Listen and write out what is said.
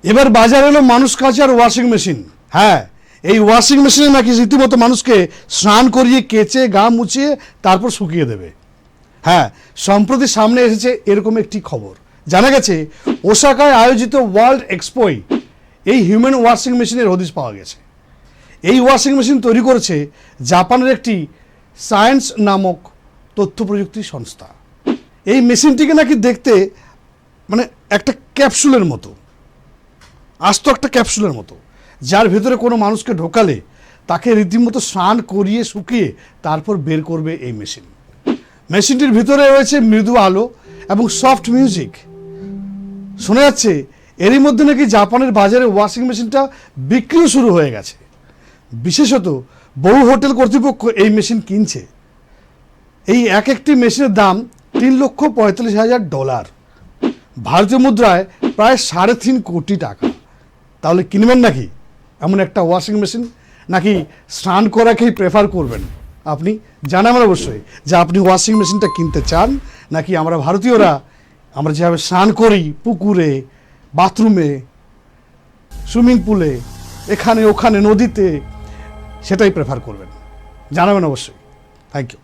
এবার বাজারে এলো মানুষ কাচার ওয়াশিং মেশিন। হ্যাঁ, এই ওয়াশিং মেশিনে নাকি রীতিমতো মানুষকে স্নান করিয়ে কেচে গা মুছিয়ে তারপর শুকিয়ে দেবে। হ্যাঁ, সম্প্রতি সামনে এসেছে এরকম একটি খবর। জানা গেছে ওসাকায় আয়োজিত ওয়ার্ল্ড এক্সপোয় এই হিউম্যান ওয়াশিং মেশিনের হদিশ পাওয়া গেছে। এই ওয়াশিং মেশিন তৈরি করেছে জাপানের একটি সায়েন্স নামক তথ্য প্রযুক্তি সংস্থা। এই মেশিনটিকে নাকি দেখতে মানে একটা ক্যাপসুলের মতো, আস্ত একটা ক্যাপসুলের মতো, যার ভেতরে কোনো মানুষকে ঢোকালে তাকে রীতিমতো স্নান করিয়ে শুকিয়ে তারপর বের করবে এই মেশিন। মেশিনটির ভিতরে রয়েছে মৃদু আলো এবং সফট মিউজিক। শোনা যাচ্ছে এরই মধ্যে নাকি জাপানের বাজারে ওয়াশিং মেশিনটা বিক্রিও শুরু হয়ে গেছে। বিশেষত বহু হোটেল কর্তৃপক্ষ এই মেশিন কিনছে। এই এক একটি মেশিনের দাম $3,45,000, ভারতীয় মুদ্রায় প্রায় 3.5 কোটি টাকা। তাহলে কিনবেন নাকি এমন একটা ওয়াশিং মেশিন, নাকি স্নান করাকেই প্রেফার করবেন? আপনি জানাবেন অবশ্যই যে আপনি ওয়াশিং মেশিনটা কিনতে চান, নাকি আমরা ভারতীয়রা আমরা যেভাবে স্নান করি পুকুরে, বাথরুমে, সুইমিং পুলে, এখানে ওখানে নদীতে, সেটাই প্রেফার করবেন? জানাবেন অবশ্যই। Thank you.